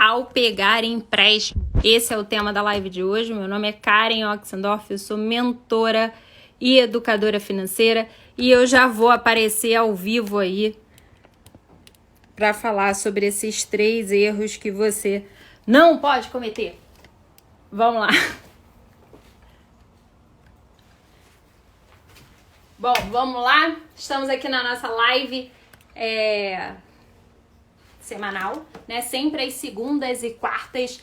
ao pegar empréstimo. Esse é o tema da live de hoje. Meu nome é Karen Oxendorf, eu sou mentora e educadora financeira e eu já vou aparecer ao vivo aí para falar sobre esses 3 erros que você não pode cometer. Vamos lá. Bom, vamos lá. Estamos aqui na nossa live semanal, né? Sempre às segundas e quartas,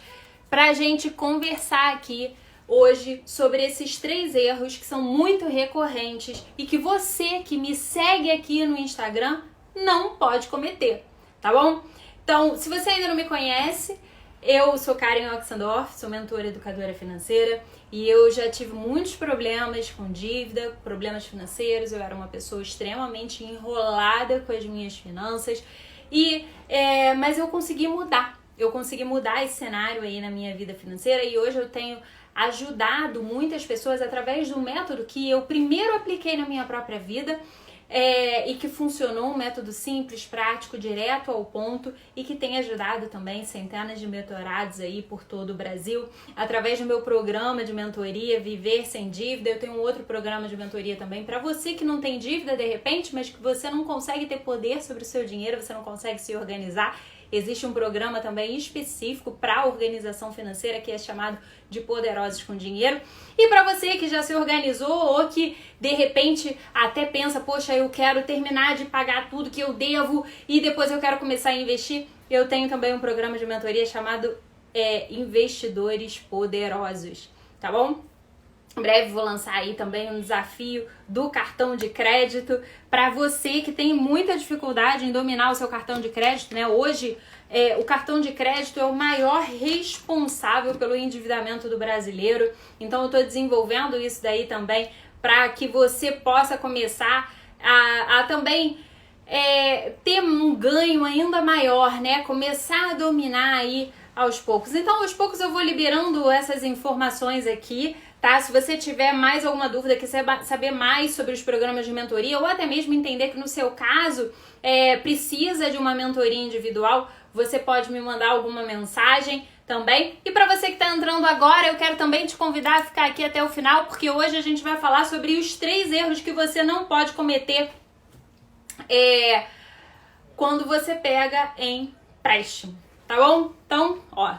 pra gente conversar aqui hoje sobre esses 3 erros que são muito recorrentes e que você que me segue aqui no Instagram não pode cometer, tá bom? Então, se você ainda não me conhece, eu sou Karen Oxendorf, sou mentora educadora financeira e eu já tive muitos problemas com dívida, problemas financeiros. Eu era uma pessoa extremamente enrolada com as minhas finanças mas eu consegui mudar. Eu consegui mudar esse cenário aí na minha vida financeira e hoje eu tenho ajudado muitas pessoas através do método que eu primeiro apliquei na minha própria vida e que funcionou, um método simples, prático, direto ao ponto e que tem ajudado também centenas de mentorados aí por todo o Brasil. Através do meu programa de mentoria Viver Sem Dívida, eu tenho um outro programa de mentoria também para você que não tem dívida de repente, mas que você não consegue ter poder sobre o seu dinheiro, você não consegue se organizar. Existe um programa também específico para a organização financeira que é chamado de Poderosos com Dinheiro. E para você que já se organizou ou que de repente até pensa, poxa, eu quero terminar de pagar tudo que eu devo e depois eu quero começar a investir, eu tenho também um programa de mentoria chamado Investidores Poderosos, tá bom? Em breve vou lançar aí também um desafio do cartão de crédito para você que tem muita dificuldade em dominar o seu cartão de crédito, né? Hoje, o cartão de crédito é o maior responsável pelo endividamento do brasileiro. Então, eu estou desenvolvendo isso daí também para que você possa começar a também ter um ganho ainda maior, né? Começar a dominar aí aos poucos. Então, aos poucos eu vou liberando essas informações aqui, tá? Se você tiver mais alguma dúvida, quiser saber mais sobre os programas de mentoria ou até mesmo entender que no seu caso precisa de uma mentoria individual, você pode me mandar alguma mensagem também. E para você que está entrando agora, eu quero também te convidar a ficar aqui até o final, porque hoje a gente vai falar sobre os 3 erros que você não pode cometer quando você pega empréstimo, tá bom? Então, ó,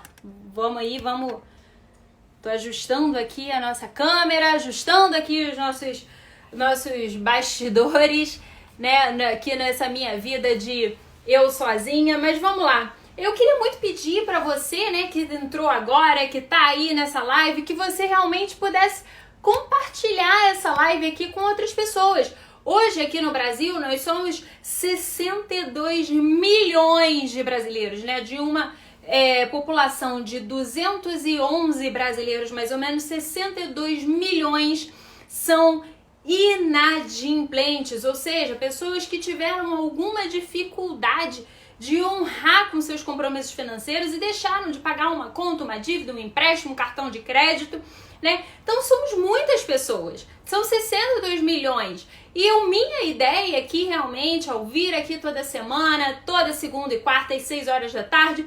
vamos... Tô ajustando aqui a nossa câmera, ajustando aqui os nossos bastidores, né, aqui nessa minha vida de eu sozinha, mas vamos lá. Eu queria muito pedir pra você, né, que entrou agora, que tá aí nessa live, que você realmente pudesse compartilhar essa live aqui com outras pessoas. Hoje aqui no Brasil nós somos 62 milhões de brasileiros, né, de uma população de 211 brasileiros, mais ou menos 62 milhões são inadimplentes, ou seja, pessoas que tiveram alguma dificuldade de honrar com seus compromissos financeiros e deixaram de pagar uma conta, uma dívida, um empréstimo, um cartão de crédito, né? Então somos muitas pessoas, são 62 milhões. E minha ideia aqui realmente, ao vir aqui toda semana, toda segunda e quarta às 6 horas da tarde,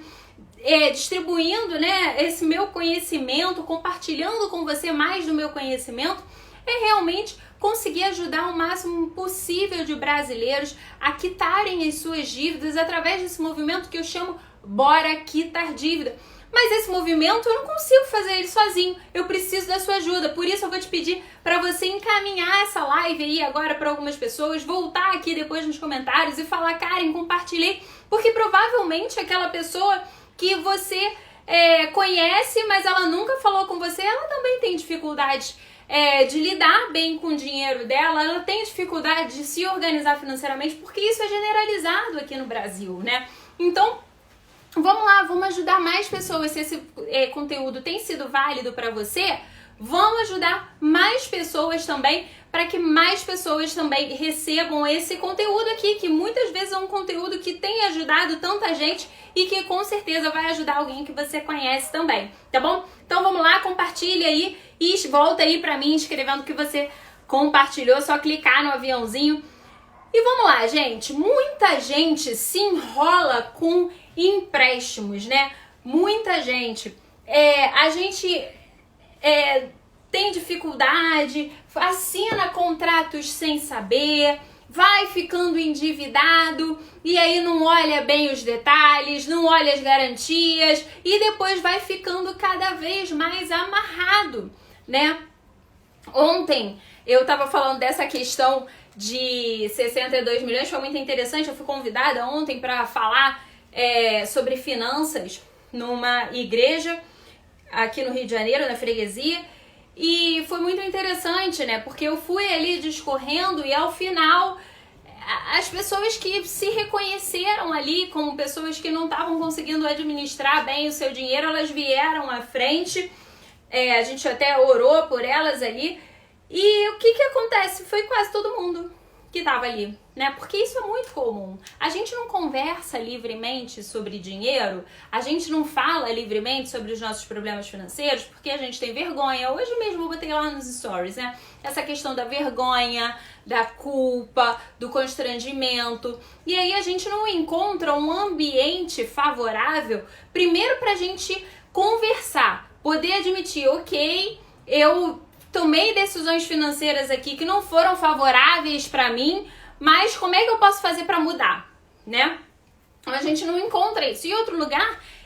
distribuindo, né, esse meu conhecimento, compartilhando com você mais do meu conhecimento, é realmente conseguir ajudar o máximo possível de brasileiros a quitarem as suas dívidas através desse movimento que eu chamo Bora Quitar Dívida. Mas esse movimento eu não consigo fazer ele sozinho, eu preciso da sua ajuda, por isso eu vou te pedir para você encaminhar essa live aí agora para algumas pessoas, voltar aqui depois nos comentários e falar, Karen, compartilhei, porque provavelmente aquela pessoa que você conhece, mas ela nunca falou com você, ela também tem dificuldade de lidar bem com o dinheiro dela, ela tem dificuldade de se organizar financeiramente, porque isso é generalizado aqui no Brasil, né? Então, vamos lá, vamos ajudar mais pessoas. Se esse conteúdo tem sido válido para você, vamos ajudar mais pessoas também, para que mais pessoas também recebam esse conteúdo aqui, que muitas vezes é um conteúdo que tem ajudado tanta gente e que com certeza vai ajudar alguém que você conhece também, tá bom? Então vamos lá, compartilha aí e volta aí pra mim escrevendo que você compartilhou, só clicar no aviãozinho. E vamos lá, gente, muita gente se enrola com empréstimos, né? muita gente, a gente tem dificuldade, assina contratos sem saber, vai ficando endividado e aí não olha bem os detalhes, não olha as garantias e depois vai ficando cada vez mais amarrado, né? Ontem eu estava falando dessa questão de 62 milhões, foi muito interessante, eu fui convidada ontem para falar sobre finanças numa igreja aqui no Rio de Janeiro, na freguesia, e foi muito interessante, né? Porque eu fui ali discorrendo e ao final as pessoas que se reconheceram ali como pessoas que não estavam conseguindo administrar bem o seu dinheiro, elas vieram à frente, a gente até orou por elas ali, e o que acontece? Foi quase todo mundo que estava ali, né? Porque isso é muito comum. A gente não conversa livremente sobre dinheiro, a gente não fala livremente sobre os nossos problemas financeiros porque a gente tem vergonha. Hoje mesmo eu botei lá nos stories, né? Essa questão da vergonha, da culpa, do constrangimento. E aí a gente não encontra um ambiente favorável, primeiro pra gente conversar, poder admitir, ok, eu tomei decisões financeiras aqui que não foram favoráveis para mim, mas como é que eu posso fazer para mudar, né? A gente não encontra isso. E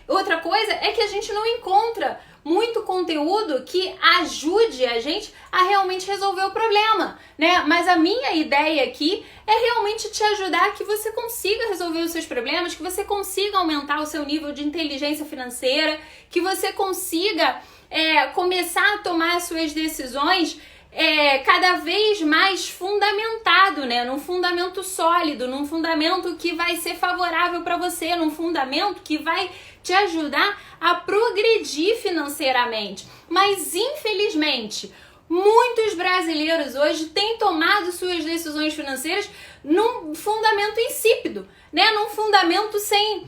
outra coisa é que a gente não encontra muito conteúdo que ajude a gente a realmente resolver o problema, né? Mas a minha ideia aqui é realmente te ajudar a que você consiga resolver os seus problemas, que você consiga aumentar o seu nível de inteligência financeira, que você consiga começar a tomar as suas decisões cada vez mais fundamentado, né? Num fundamento sólido, num fundamento que vai ser favorável para você, num fundamento que vai te ajudar a progredir financeiramente. Mas, infelizmente, muitos brasileiros hoje têm tomado suas decisões financeiras num fundamento insípido, né? Num fundamento sem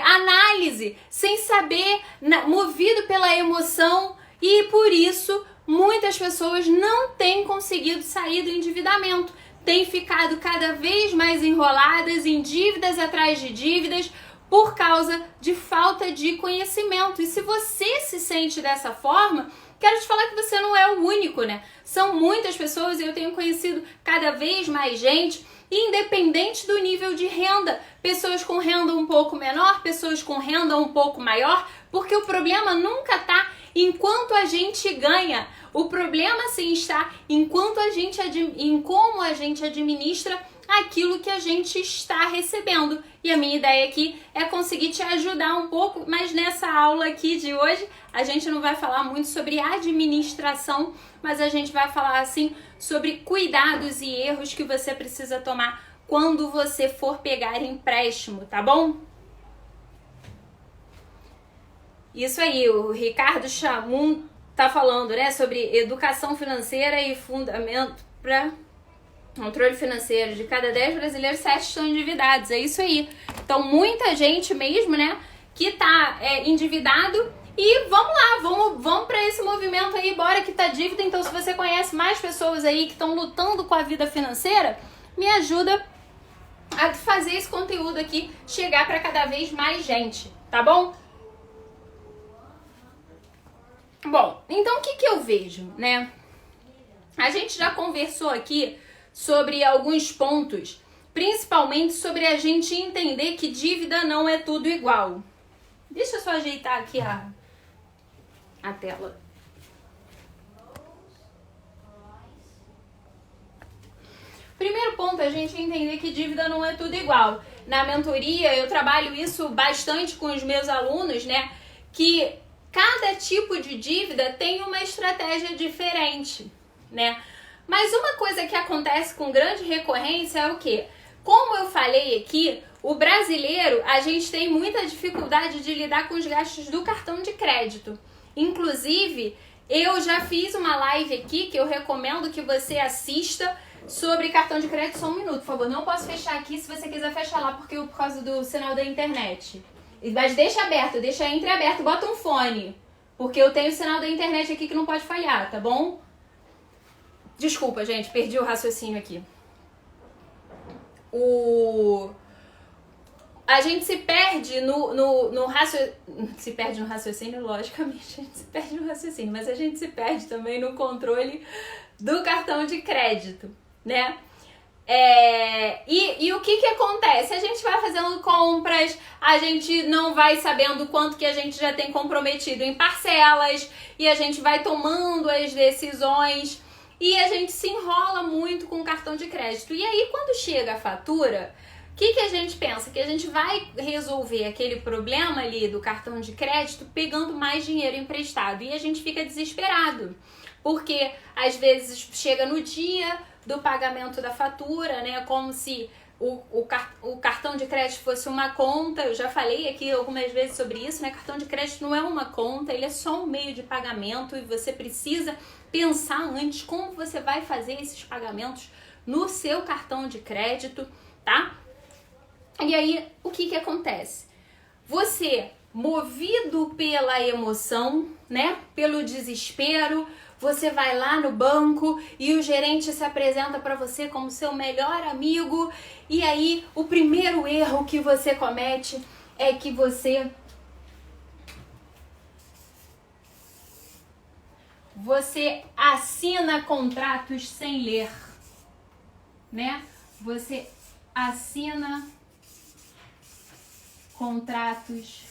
análise, sem saber, movido pela emoção, e por isso muitas pessoas não têm conseguido sair do endividamento, têm ficado cada vez mais enroladas em dívidas atrás de dívidas por causa de falta de conhecimento. E se você se sente dessa forma, quero te falar que você não é o único, né? São muitas pessoas, e eu tenho conhecido cada vez mais gente, independente do nível de renda, pessoas com renda um pouco menor, pessoas com renda um pouco maior, porque o problema nunca está em quanto a gente ganha, o problema sim está em como a gente administra aquilo que a gente está recebendo. E a minha ideia aqui é conseguir te ajudar um pouco, mas nessa aula aqui de hoje a gente não vai falar muito sobre administração, mas a gente vai falar assim sobre cuidados e erros que você precisa tomar quando você for pegar empréstimo, tá bom? Isso aí, o Ricardo Chamun tá falando, né, sobre educação financeira e fundamento para controle financeiro. De cada 10 brasileiros, 7 estão endividados. É isso aí. Então, muita gente mesmo, né, que tá endividado. E vamos lá, vamos para esse movimento aí, bora que tá dívida. Então, se você conhece mais pessoas aí que estão lutando com a vida financeira, me ajuda a fazer esse conteúdo aqui chegar para cada vez mais gente, tá bom? Bom, então o que eu vejo, né? A gente já conversou aqui sobre alguns pontos, principalmente sobre a gente entender que dívida não é tudo igual. Deixa eu só ajeitar aqui a tela. Primeiro ponto, a gente entender que dívida não é tudo igual. Na mentoria, eu trabalho isso bastante com os meus alunos, né? Que cada tipo de dívida tem uma estratégia diferente, né? Mas uma coisa que acontece com grande recorrência é o quê? Como eu falei aqui, o brasileiro, a gente tem muita dificuldade de lidar com os gastos do cartão de crédito. Inclusive, eu já fiz uma live aqui que eu recomendo que você assista sobre cartão de crédito. Só um minuto, por favor. Não posso fechar aqui, se você quiser fechar lá, porque por causa do sinal da internet. Mas deixa aberto, deixa entreaberto, bota um fone. Porque eu tenho o sinal da internet aqui que não pode falhar, tá bom? Desculpa, gente, perdi o raciocínio aqui. a gente se perde no raciocínio. Se perde no raciocínio, logicamente, a gente se perde no raciocínio, mas a gente se perde também no controle do cartão de crédito, né? E o que acontece? A gente vai fazendo compras, a gente não vai sabendo quanto que a gente já tem comprometido em parcelas, e a gente vai tomando as decisões e a gente se enrola muito com o cartão de crédito. E aí, quando chega a fatura, o que a gente pensa? Que a gente vai resolver aquele problema ali do cartão de crédito pegando mais dinheiro emprestado, e a gente fica desesperado, porque às vezes chega no dia do pagamento da fatura, né? Como se o cartão de crédito fosse uma conta. Eu já falei aqui algumas vezes sobre isso, né? Cartão de crédito não é uma conta, ele é só um meio de pagamento, e você precisa pensar antes como você vai fazer esses pagamentos no seu cartão de crédito, tá? E aí, o que acontece? Você, movido pela emoção, né? Pelo desespero, você vai lá no banco e o gerente se apresenta para você como seu melhor amigo, e aí o primeiro erro que você comete é que você assina contratos sem ler, né? Você assina contratos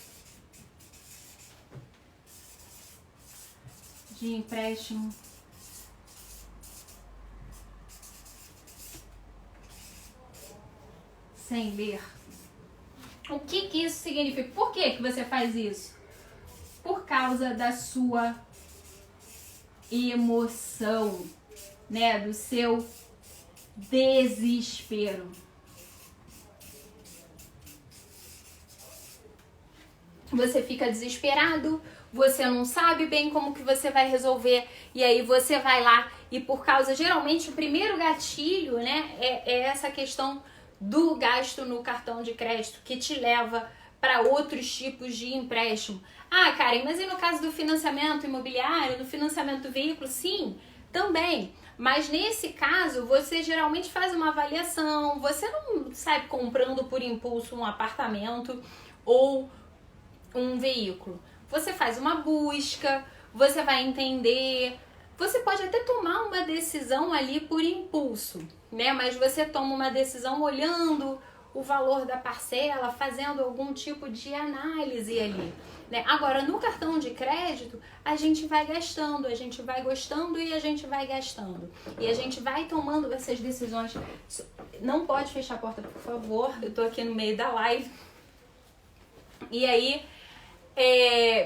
de empréstimo sem ler. O que isso significa? Por que você faz isso? Por causa da sua emoção, né? Do seu desespero. Você fica desesperado, você não sabe bem como que você vai resolver, e aí você vai lá e, por causa, geralmente o primeiro gatilho, né, é essa questão do gasto no cartão de crédito, que te leva para outros tipos de empréstimo. Ah, Karen, mas e no caso do financiamento imobiliário, do financiamento do veículo? Sim, também. Mas nesse caso, você geralmente faz uma avaliação, você não sai comprando por impulso um apartamento ou um veículo. Você faz uma busca, você vai entender, você pode até tomar uma decisão ali por impulso, né? Mas você toma uma decisão olhando o valor da parcela, fazendo algum tipo de análise ali, né? Agora, no cartão de crédito, a gente vai gastando, a gente vai gostando e a gente vai gastando. E a gente vai tomando essas decisões. Não pode fechar a porta, por favor, eu tô aqui no meio da live. E aí,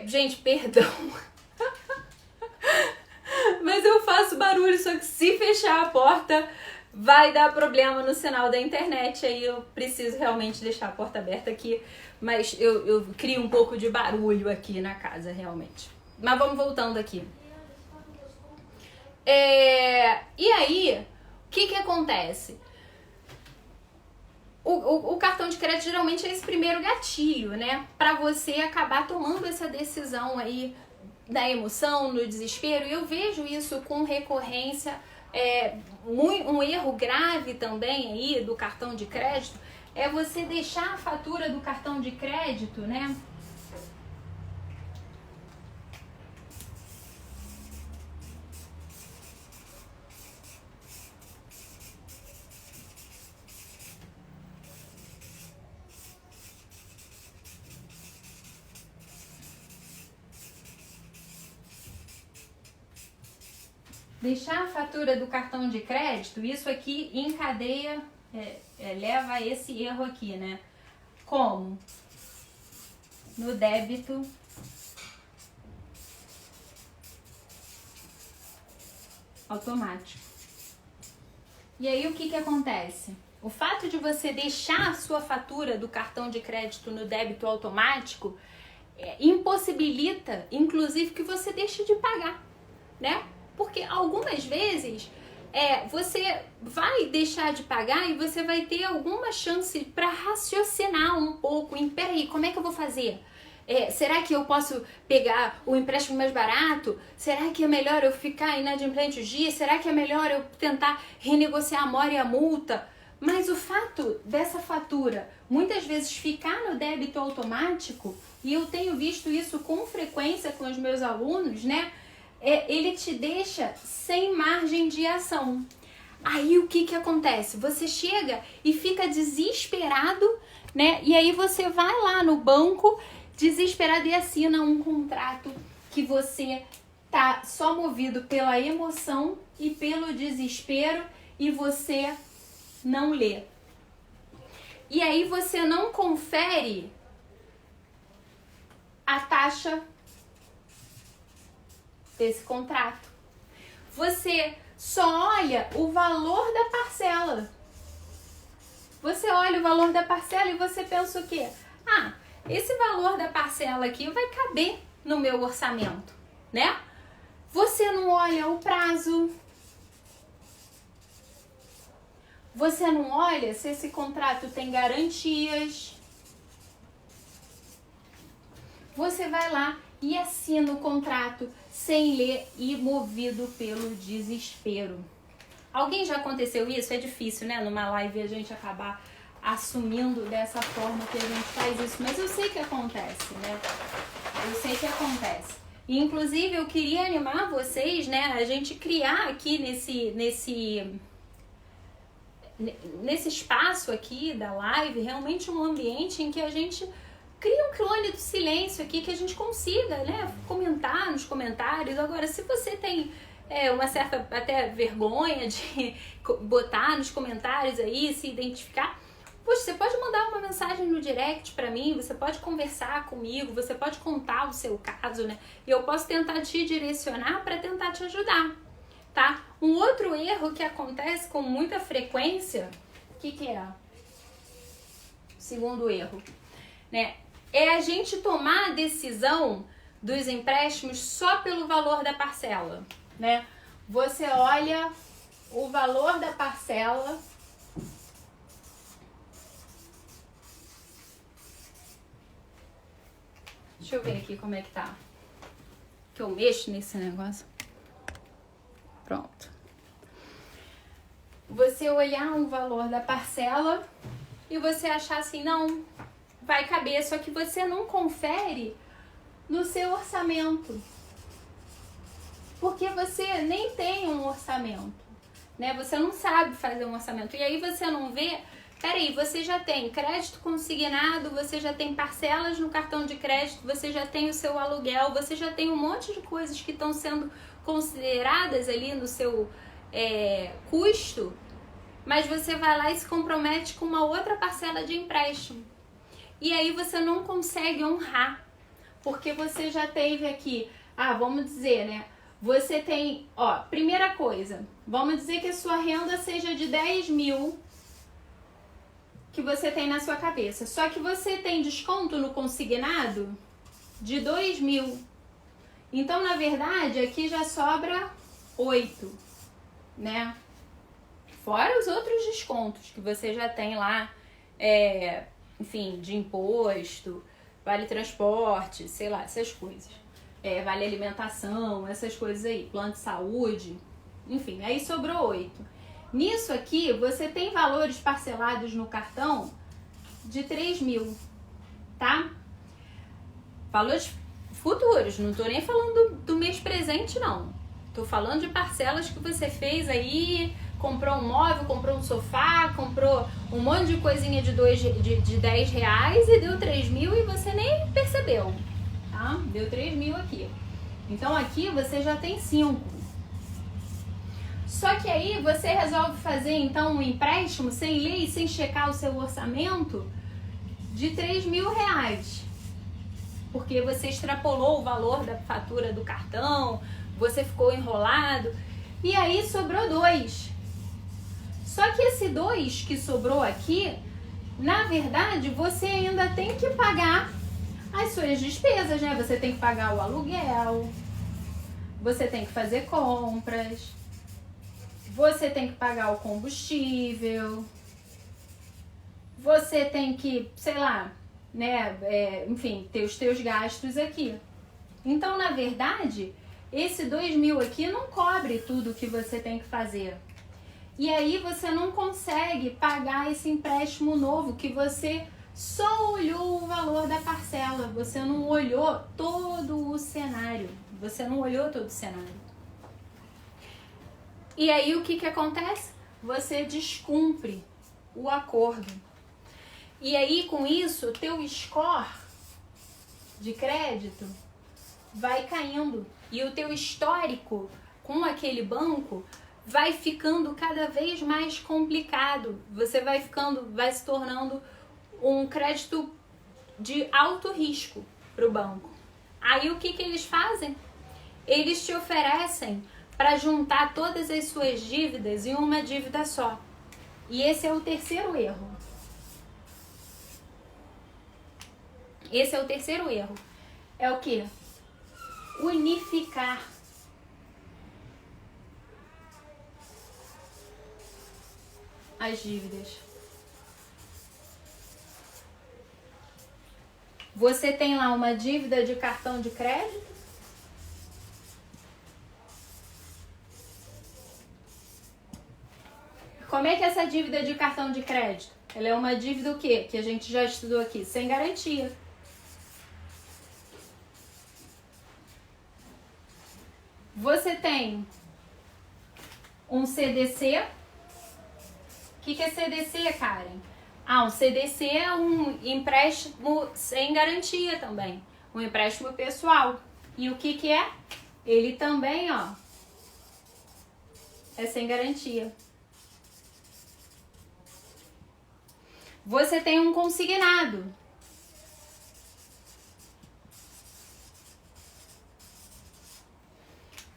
gente, perdão, mas eu faço barulho, só que se fechar a porta vai dar problema no sinal da internet, aí eu preciso realmente deixar a porta aberta aqui, mas eu crio um pouco de barulho aqui na casa, realmente. Mas vamos voltando aqui. E aí, o que acontece? O cartão de crédito geralmente é esse primeiro gatilho, né? Pra você acabar tomando essa decisão aí da emoção, no desespero. E eu vejo isso com recorrência. Um erro grave também aí do cartão de crédito é você deixar a fatura do cartão de crédito, né? Deixar a fatura do cartão de crédito, isso aqui encadeia, leva a esse erro aqui, né? Como? No débito automático. E aí o que acontece? O fato de você deixar a sua fatura do cartão de crédito no débito automático impossibilita, inclusive, que você deixe de pagar, né? Porque algumas vezes você vai deixar de pagar e você vai ter alguma chance para raciocinar um pouco. Peraí, como é que eu vou fazer? Será que eu posso pegar o empréstimo mais barato? Será que é melhor eu ficar inadimplente os dias? Será que é melhor eu tentar renegociar a mora e a multa? Mas o fato dessa fatura muitas vezes ficar no débito automático, e eu tenho visto isso com frequência com os meus alunos, né? Ele te deixa sem margem de ação. Aí o que acontece? Você chega e fica desesperado, né? E aí você vai lá no banco desesperado e assina um contrato que você tá só movido pela emoção e pelo desespero e você não lê. E aí você não confere a taxa desse contrato. Você só olha o valor da parcela. Você olha o valor da parcela e você pensa o quê? Ah, esse valor da parcela aqui vai caber no meu orçamento, né? Você não olha o prazo. Você não olha se esse contrato tem garantias. Você vai lá e assina o contrato sem ler e movido pelo desespero. Alguém já aconteceu isso? É difícil, né? Numa live a gente acabar assumindo dessa forma que a gente faz isso. Mas eu sei que acontece, né? Eu sei que acontece. E, inclusive, eu queria animar vocês, né? A gente criar aqui nesse espaço aqui da live, realmente um ambiente em que a gente cria um clone do silêncio aqui, que a gente consiga, né, comentar nos comentários. Agora, se você tem uma certa até vergonha de botar nos comentários aí, se identificar, poxa, você pode mandar uma mensagem no direct pra mim, você pode conversar comigo, você pode contar o seu caso, né, e eu posso tentar te direcionar para tentar te ajudar. Tá? Um outro erro que acontece com muita frequência, o que é? Segundo erro, né? É a gente tomar a decisão dos empréstimos só pelo valor da parcela, né? Você olha o valor da parcela, deixa eu ver aqui como é que tá, que eu mexo nesse negócio. Pronto. Você olhar o valor da parcela e você achar assim, não, vai caber, só que você não confere no seu orçamento. Porque você nem tem um orçamento, né? Você não sabe fazer um orçamento. E aí você não vê, peraí, você já tem crédito consignado, você já tem parcelas no cartão de crédito, você já tem o seu aluguel, você já tem um monte de coisas que estão sendo consideradas ali no seu custo, mas você vai lá e se compromete com uma outra parcela de empréstimo. E aí você não consegue honrar, porque você já teve aqui, vamos dizer, né? Você tem, primeira coisa, vamos dizer que a sua renda seja de 10 mil que você tem na sua cabeça. Só que você tem desconto no consignado de 2 mil. Então, na verdade, aqui já sobra 8, né? Fora os outros descontos que você já tem lá, enfim, de imposto, vale transporte, sei lá, essas coisas. Vale alimentação, essas coisas aí, plano de saúde, enfim, aí sobrou 8. Nisso aqui, você tem valores parcelados no cartão de 3 mil, tá? Valores futuros, não tô nem falando do mês presente, não. Tô falando de parcelas que você fez aí, comprou um móvel, comprou um sofá, comprou um monte de coisinha de 10 reais e deu 3 mil e você nem percebeu, tá? Deu 3 mil aqui. Então aqui você já tem 5. Só que aí você resolve fazer então um empréstimo sem ler e sem checar o seu orçamento de 3 mil reais. Porque você extrapolou o valor da fatura do cartão, você ficou enrolado, e aí sobrou 2. Só que esse 2 que sobrou aqui, na verdade, você ainda tem que pagar as suas despesas, né? Você tem que pagar o aluguel, você tem que fazer compras, você tem que pagar o combustível, você tem que, sei lá, né, enfim, ter os teus gastos aqui. Então, na verdade, esse 2 mil aqui não cobre tudo que você tem que fazer. E aí você não consegue pagar esse empréstimo novo que você só olhou o valor da parcela, você não olhou todo o cenário. Você não olhou todo o cenário. E aí o que acontece? Você descumpre o acordo. E aí com isso, o teu score de crédito vai caindo. E o teu histórico com aquele banco vai ficando cada vez mais complicado. Você vai se tornando um crédito de alto risco para o banco. Aí o que eles fazem? Eles te oferecem para juntar todas as suas dívidas em uma dívida só. E esse é o terceiro erro. Esse é o terceiro erro. É o quê? Unificar. As dívidas. Você tem lá uma dívida de cartão de crédito? Como é que é essa dívida de cartão de crédito? Ela é uma dívida o quê? Que a gente já estudou aqui, sem garantia. Você tem um CDC. O que é CDC, Karen? Um CDC é um empréstimo sem garantia também. Um empréstimo pessoal. E o que é? Ele também, é sem garantia. Você tem um consignado.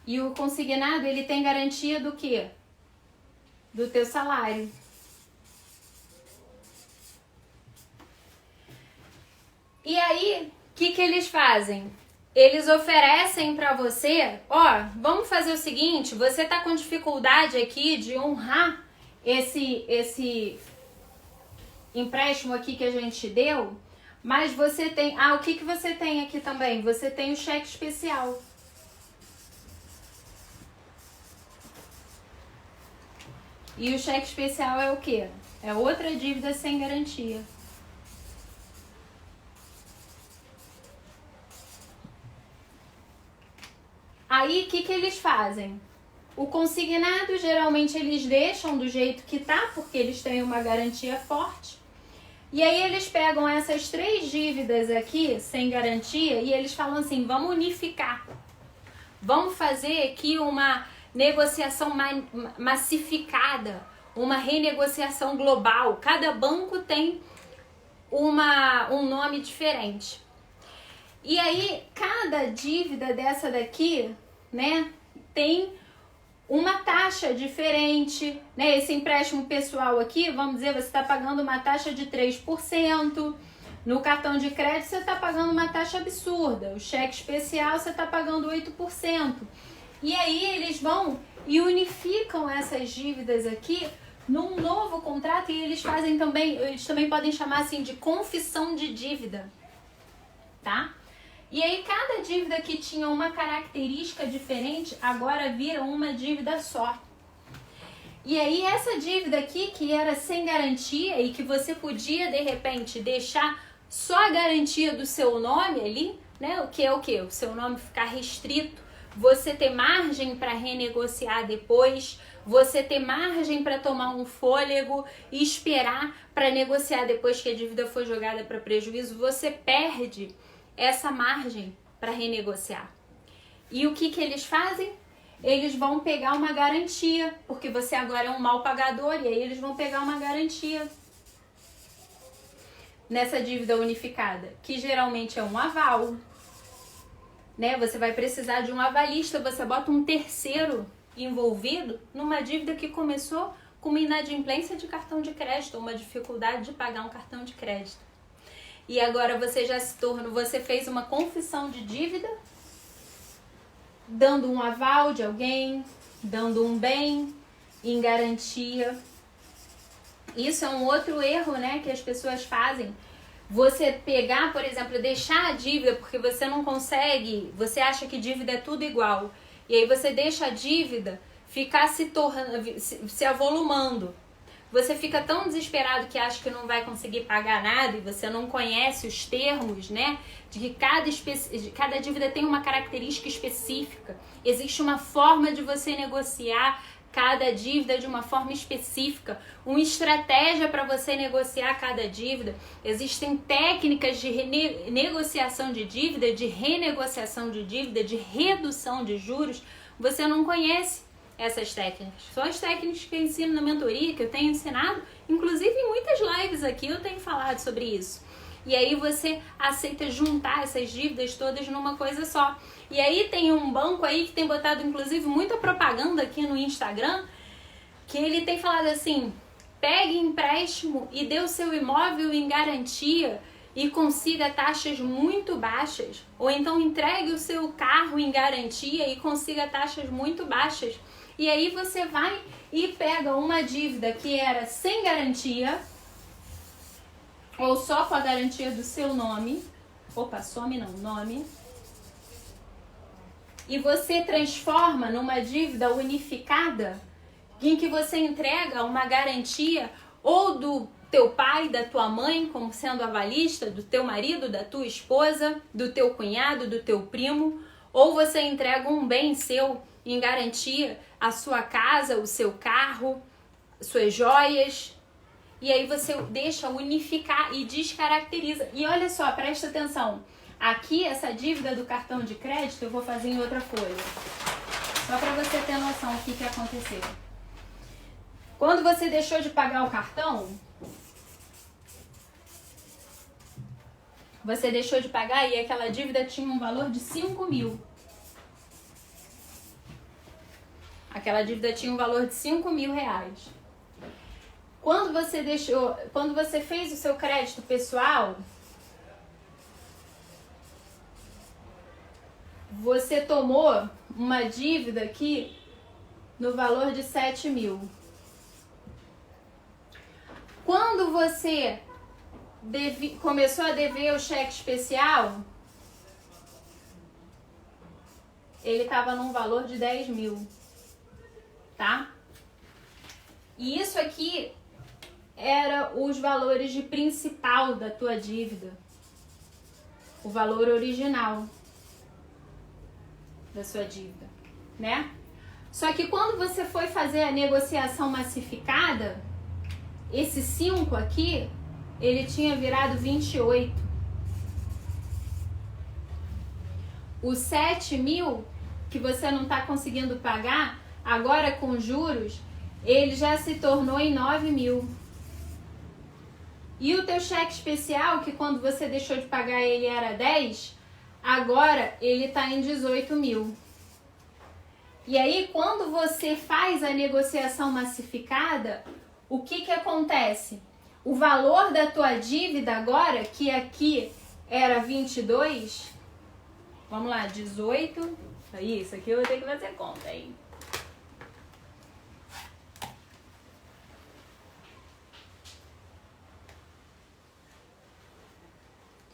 E o consignado, ele tem garantia do quê? Do teu salário. E aí, o que eles fazem? Eles oferecem para você, vamos fazer o seguinte, você tá com dificuldade aqui de honrar esse empréstimo aqui que a gente deu, mas você tem, o que você tem aqui também? Você tem o cheque especial. E o cheque especial é o quê? É outra dívida sem garantia. Aí, o que eles fazem? O consignado, geralmente, eles deixam do jeito que tá, porque eles têm uma garantia forte. E aí, eles pegam essas 3 dívidas aqui, sem garantia, e eles falam assim, vamos unificar. Vamos fazer aqui uma negociação massificada, uma renegociação global. Cada banco tem um nome diferente. E aí, cada dívida dessa daqui, né, tem uma taxa diferente, né? Esse empréstimo pessoal aqui, vamos dizer, você está pagando uma taxa de 3%. No cartão de crédito, você está pagando uma taxa absurda. O cheque especial, você está pagando 8%. E aí, eles vão e unificam essas dívidas aqui num novo contrato e eles também podem chamar assim de confissão de dívida, tá? E aí, cada dívida que tinha uma característica diferente, agora vira uma dívida só. E aí, essa dívida aqui, que era sem garantia e que você podia, de repente, deixar só a garantia do seu nome ali, né? O que é o quê? O seu nome ficar restrito, você ter margem para renegociar depois, você ter margem para tomar um fôlego e esperar para negociar depois que a dívida foi jogada para prejuízo, você perde essa margem para renegociar. E o que eles fazem? Eles vão pegar uma garantia, porque você agora é um mal pagador, e aí eles vão pegar uma garantia nessa dívida unificada, que geralmente é um aval, né? Você vai precisar de um avalista, você bota um terceiro envolvido numa dívida que começou com uma inadimplência de cartão de crédito, ou uma dificuldade de pagar um cartão de crédito. E agora você fez uma confissão de dívida, dando um aval de alguém, dando um bem em garantia. Isso é um outro erro, né, que as pessoas fazem. Você pegar, por exemplo, deixar a dívida porque você não consegue, você acha que dívida é tudo igual. E aí você deixa a dívida ficar se avolumando. Você fica tão desesperado que acha que não vai conseguir pagar nada e você não conhece os termos, né? De que cada dívida tem uma característica específica. Existe uma forma de você negociar cada dívida de uma forma específica, uma estratégia para você negociar cada dívida. Existem técnicas de negociação de dívida, de renegociação de dívida, de redução de juros. Você não conhece essas técnicas. São as técnicas que eu ensino na mentoria, que eu tenho ensinado, inclusive em muitas lives aqui eu tenho falado sobre isso. E aí você aceita juntar essas dívidas todas numa coisa só. E aí tem um banco aí que tem botado inclusive muita propaganda aqui no Instagram, que ele tem falado assim: pegue empréstimo e dê o seu imóvel em garantia e consiga taxas muito baixas. Ou então entregue o seu carro em garantia e consiga taxas muito baixas. E aí você vai e pega uma dívida que era sem garantia, ou só com a garantia do seu nome, nome, e você transforma numa dívida unificada, em que você entrega uma garantia ou do teu pai, da tua mãe, como sendo avalista, do teu marido, da tua esposa, do teu cunhado, do teu primo, ou você entrega um bem seu em garantia, a sua casa, o seu carro, suas joias. E aí você deixa unificar e descaracteriza. E olha só, presta atenção. Aqui, essa dívida do cartão de crédito, eu vou fazer em outra folha. Só para você ter noção do que aconteceu. Quando você deixou de pagar o cartão, você deixou de pagar e aquela dívida tinha um valor de 5 mil. Aquela dívida tinha um valor de 5 mil reais. Quando você fez o seu crédito pessoal, você tomou uma dívida aqui no valor de 7 mil. Quando você começou a dever o cheque especial, ele estava num valor de 10 mil, tá? E isso aqui era os valores de principal da tua dívida, o valor original da sua dívida, né? Só que quando você foi fazer a negociação massificada, esse 5 aqui, ele tinha virado 28. Os 7 mil que você não está conseguindo pagar, agora com juros, ele já se tornou em 9 mil. E o teu cheque especial, que quando você deixou de pagar ele era 10, agora ele está em 18 mil. E aí, quando você faz a negociação massificada, o que acontece? O valor da tua dívida agora, que aqui era 22, vamos lá, 18, isso aqui eu vou ter que fazer conta, hein?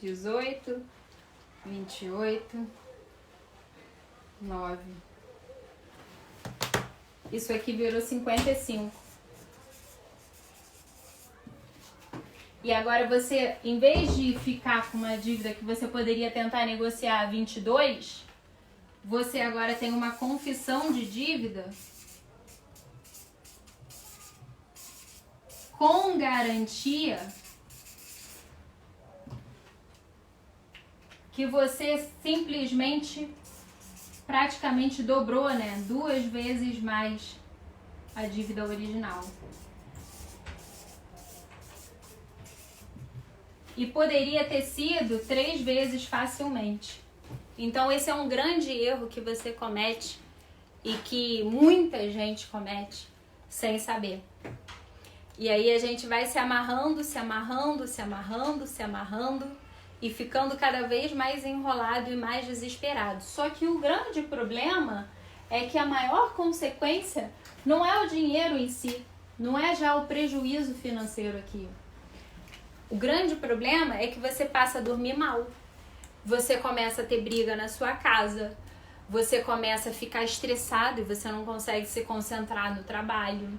(18, 28, 9). Isso aqui virou 55. E agora você, em vez de ficar com uma dívida que você poderia tentar negociar a 22, você agora tem uma confissão de dívida com garantia que você simplesmente praticamente dobrou, né? 2 vezes mais a dívida original. E poderia ter sido 3 vezes facilmente. Então esse é um grande erro que você comete e que muita gente comete sem saber. E aí a gente vai se amarrando, se amarrando, se amarrando, se amarrando e ficando cada vez mais enrolado e mais desesperado. Só que o grande problema é que a maior consequência não é o dinheiro em si, não é já o prejuízo financeiro aqui. O grande problema é que você passa a dormir mal, você começa a ter briga na sua casa, você começa a ficar estressado e você não consegue se concentrar no trabalho.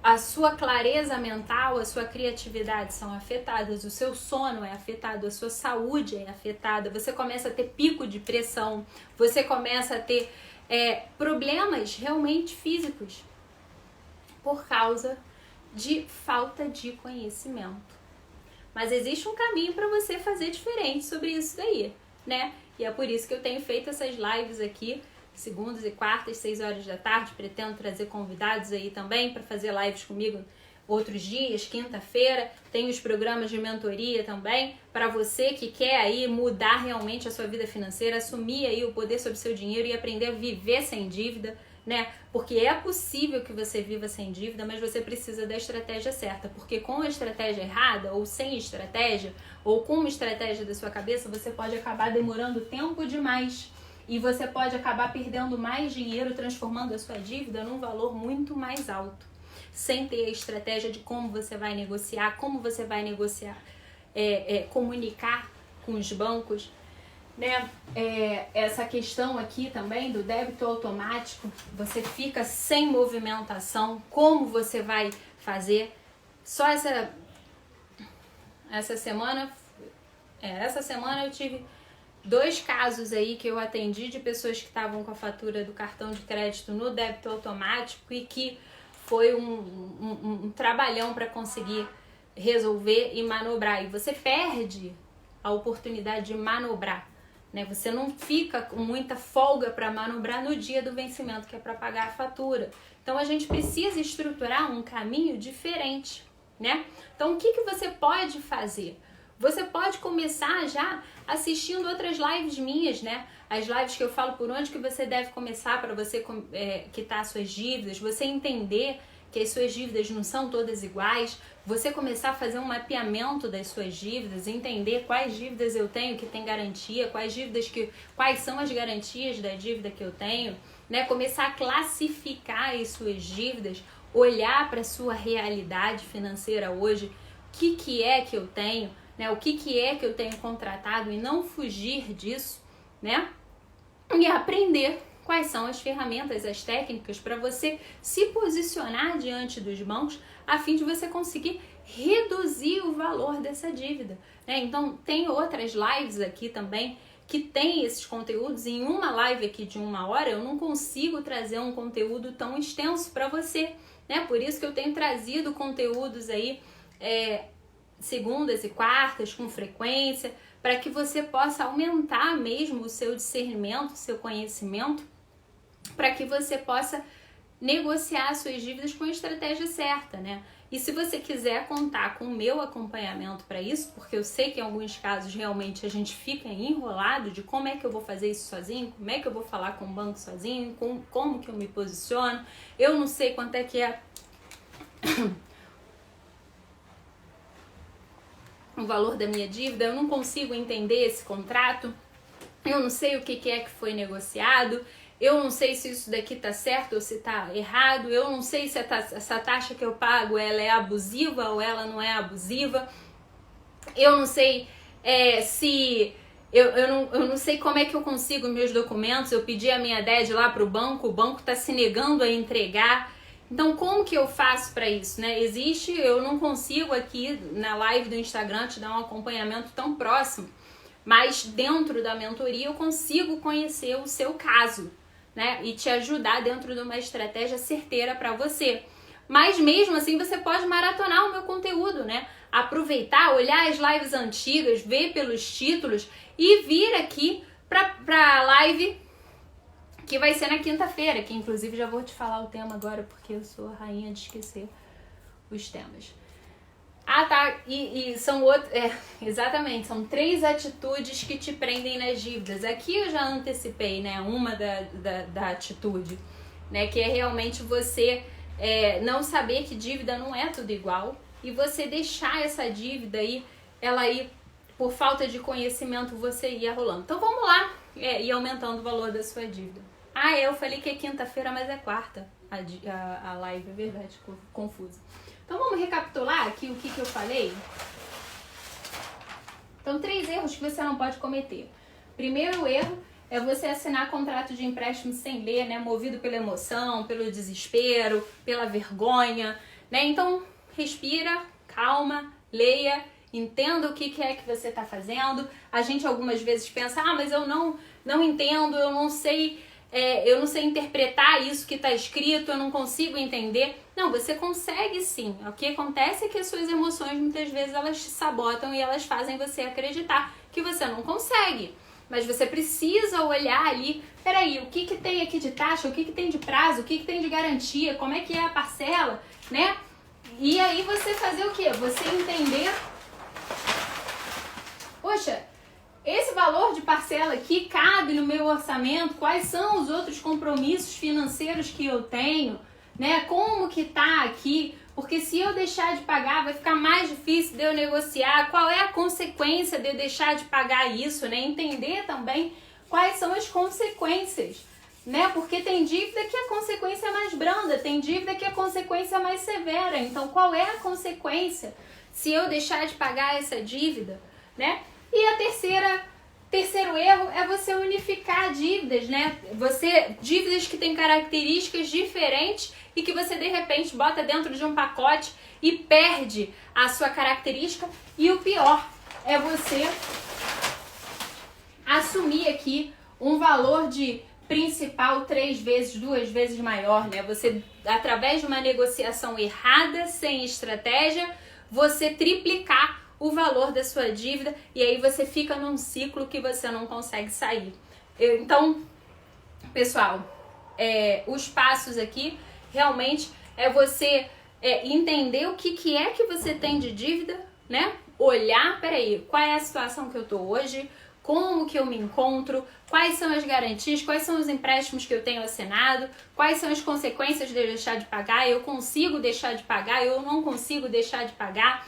A sua clareza mental, a sua criatividade são afetadas, o seu sono é afetado, a sua saúde é afetada, você começa a ter pico de pressão, você começa a ter problemas realmente físicos por causa de falta de conhecimento. Mas existe um caminho para você fazer diferente sobre isso daí, né? E é por isso que eu tenho feito essas lives aqui, segundas e quartas, 6 horas da tarde. Pretendo trazer convidados aí também para fazer lives comigo outros dias, quinta-feira. Tem os programas de mentoria também, para você que quer aí mudar realmente a sua vida financeira, assumir aí o poder sobre o seu dinheiro e aprender a viver sem dívida, né? Porque é possível que você viva sem dívida, mas você precisa da estratégia certa, porque com a estratégia errada, ou sem estratégia, ou com uma estratégia da sua cabeça, você pode acabar demorando tempo demais e você pode acabar perdendo mais dinheiro, transformando a sua dívida num valor muito mais alto, sem ter a estratégia de como você vai negociar, comunicar com os bancos, né? Essa questão aqui também do débito automático, você fica sem movimentação, como você vai fazer? Só essa semana eu tive 2 casos aí que eu atendi de pessoas que estavam com a fatura do cartão de crédito no débito automático e que foi um trabalhão para conseguir resolver e manobrar. E você perde a oportunidade de manobrar, né? Você não fica com muita folga para manobrar no dia do vencimento, que é para pagar a fatura. Então a gente precisa estruturar um caminho diferente, né? Então o que você pode fazer? Você pode começar já assistindo outras lives minhas, né? As lives que eu falo por onde que você deve começar para você quitar suas dívidas, você entender que as suas dívidas não são todas iguais, você começar a fazer um mapeamento das suas dívidas, entender quais dívidas eu tenho que tem garantia, quais são as garantias da dívida que eu tenho, né? Começar a classificar as suas dívidas, olhar para a sua realidade financeira hoje, o que é que eu tenho, né? O que é que eu tenho contratado e não fugir disso, né? E aprender quais são as ferramentas, as técnicas para você se posicionar diante dos bancos a fim de você conseguir reduzir o valor dessa dívida, né? Então tem outras lives aqui também que tem esses conteúdos. Em uma live aqui de 1 hora eu não consigo trazer um conteúdo tão extenso para você, né? Por isso que eu tenho trazido conteúdos aí segundas e quartas com frequência, para que você possa aumentar mesmo o seu discernimento, o seu conhecimento, para que você possa negociar suas dívidas com a estratégia certa, né? E se você quiser contar com o meu acompanhamento para isso, porque eu sei que em alguns casos realmente a gente fica enrolado de como é que eu vou fazer isso sozinho, como é que eu vou falar com o banco sozinho, como que eu me posiciono, eu não sei quanto é que é o valor da minha dívida, eu não consigo entender esse contrato, eu não sei o que é que foi negociado, eu não sei se isso daqui tá certo ou se tá errado, eu não sei se essa taxa que eu pago ela é abusiva ou ela não é abusiva, eu não sei se... Eu não sei como é que eu consigo meus documentos, eu pedi a minha DED lá pro banco, o banco tá se negando a entregar. Então, como que eu faço para isso, né? Eu não consigo aqui na live do Instagram te dar um acompanhamento tão próximo, mas dentro da mentoria eu consigo conhecer o seu caso, né? E te ajudar dentro de uma estratégia certeira para você. Mas mesmo assim você pode maratonar o meu conteúdo, né? Aproveitar, olhar as lives antigas, ver pelos títulos e vir aqui pra live que vai ser na quinta-feira, que inclusive já vou te falar o tema agora, porque eu sou a rainha de esquecer os temas. Ah, tá, e são exatamente, são 3 atitudes que te prendem nas dívidas. Aqui eu já antecipei, né, uma da atitude, né, que é realmente você não saber que dívida não é tudo igual, e você deixar essa dívida aí, ela aí, por falta de conhecimento, você ia rolando. Então vamos lá, ir aumentando o valor da sua dívida. Ah, eu falei que é quinta-feira, mas é quarta a live, é verdade, ficou confusa. Então vamos recapitular aqui o que eu falei? Então 3 erros que você não pode cometer. Primeiro erro é você assinar contrato de empréstimo sem ler, né? Movido pela emoção, pelo desespero, pela vergonha, né? Então, respira, calma, leia, entenda o que é que você está fazendo. A gente algumas vezes pensa, mas eu não entendo, eu não sei interpretar isso que está escrito, eu não consigo entender. Não, você consegue sim. O que acontece é que as suas emoções muitas vezes elas te sabotam e elas fazem você acreditar que você não consegue. Mas você precisa olhar ali, peraí, o que tem aqui de taxa, o que tem de prazo, o que tem de garantia, como é que é a parcela, né? E aí você fazer o quê? Você entender, poxa, esse valor de parcela aqui cabe no meu orçamento, quais são os outros compromissos financeiros que eu tenho, né? Como que tá aqui? Porque se eu deixar de pagar, vai ficar mais difícil de eu negociar. Qual é a consequência de eu deixar de pagar isso, né? Entender também quais são as consequências, né? Porque tem dívida que a consequência é mais branda, tem dívida que a consequência é mais severa. Então, qual é a consequência se eu deixar de pagar essa dívida, né? E a terceiro erro é você unificar dívidas, né? Dívidas que têm características diferentes e que você de repente bota dentro de um pacote e perde a sua característica. E o pior é você assumir aqui um valor de principal 3 vezes, 2 vezes maior, né? Você, através de uma negociação errada, sem estratégia, você triplicar o valor da sua dívida e aí você fica num ciclo que você não consegue sair. Então, pessoal, os passos aqui realmente é você entender o que é que você tem de dívida, né? Olhar, peraí, qual é a situação que eu tô hoje, como que eu me encontro, quais são as garantias, quais são os empréstimos que eu tenho assinado, quais são as consequências de eu deixar de pagar, eu consigo deixar de pagar, eu não consigo deixar de pagar,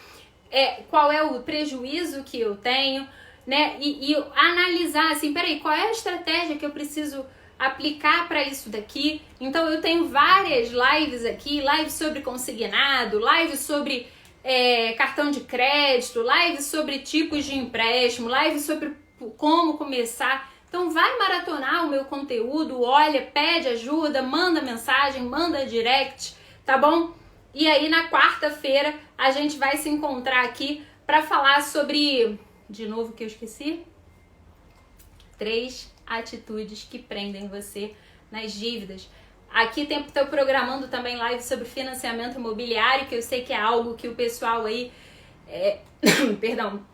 qual é o prejuízo que eu tenho, né? E analisar assim, peraí, qual é a estratégia que eu preciso aplicar para isso daqui. Então eu tenho várias lives aqui, lives sobre consignado, lives sobre cartão de crédito, lives sobre tipos de empréstimo, lives sobre como começar. Então vai maratonar o meu conteúdo, olha, pede ajuda, manda mensagem, manda direct, tá bom? E aí na quarta-feira a gente vai se encontrar aqui para falar sobre, de novo que eu esqueci, 3 atitudes que prendem você nas dívidas. Aqui estou programando também live sobre financiamento imobiliário, que eu sei que é algo que o pessoal aí, perdão,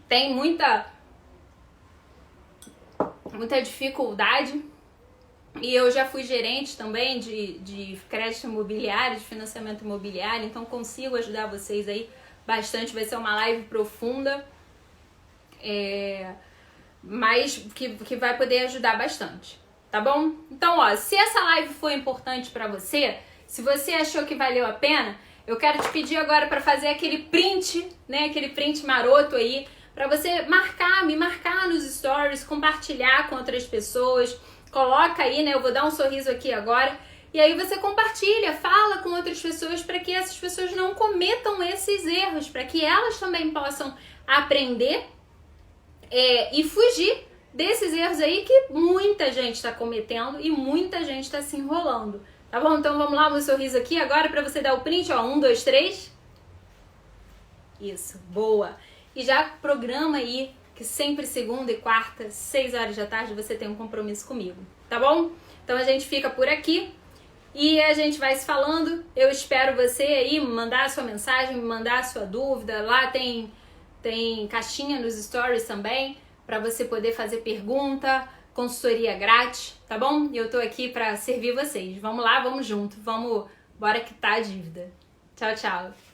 tem muita dificuldade. E eu já fui gerente também de crédito imobiliário, de financiamento imobiliário, então consigo ajudar vocês aí bastante. Vai ser uma live profunda, mas que vai poder ajudar bastante, tá bom? Então, se essa live foi importante pra você, se você achou que valeu a pena, eu quero te pedir agora pra fazer aquele print, né, aquele print maroto aí, pra você me marcar nos stories, compartilhar com outras pessoas. Coloca aí, né? Eu vou dar um sorriso aqui agora. E aí você compartilha, fala com outras pessoas para que essas pessoas não cometam esses erros, para que elas também possam aprender e fugir desses erros aí que muita gente está cometendo e muita gente está se enrolando. Tá bom? Então vamos lá, meu sorriso aqui agora para você dar o print, 1, 2, 3. Isso, boa. E já programa aí que sempre segunda e quarta, 6 horas da tarde, você tem um compromisso comigo, tá bom? Então a gente fica por aqui e a gente vai se falando. Eu espero você aí me mandar a sua mensagem, me mandar a sua dúvida. Lá tem caixinha nos stories também, para você poder fazer pergunta, consultoria grátis, tá bom? E eu tô aqui para servir vocês. Vamos lá, vamos junto, bora quitar a dívida. Tchau, tchau.